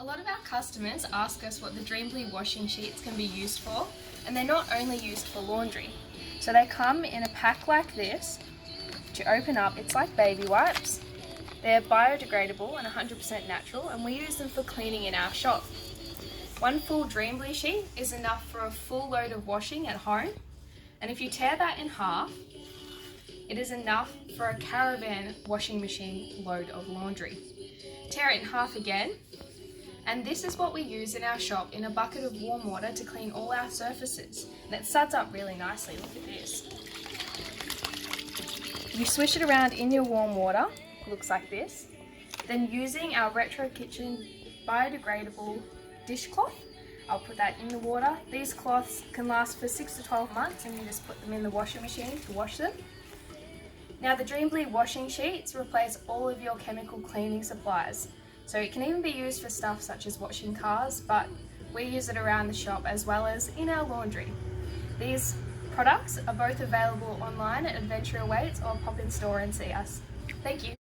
A lot of our customers ask us what the Dreambly washing sheets can be used for, and they're not only used for laundry. So they come in a pack like this, which you open up. It's like baby wipes. They're biodegradable and 100% natural, and we use them for cleaning in our shop. One full Dreambly sheet is enough for a full load of washing at home, and if you tear that in half, it is enough for a caravan washing machine load of laundry. Tear it in half again, and this is what we use in our shop in a bucket of warm water to clean all our surfaces. And it suds up really nicely, look at this. You swish it around in your warm water, it looks like this. Then using our Retro Kitchen biodegradable dishcloth, I'll put that in the water. These cloths can last for 6 to 12 months and you just put them in the washing machine to wash them. Now the Dreambly washing sheets replace all of your chemical cleaning supplies. So it can even be used for stuff such as washing cars, but we use it around the shop as well as in our laundry. These products are both available online at Adventure Awaits or pop in store and see us. Thank you.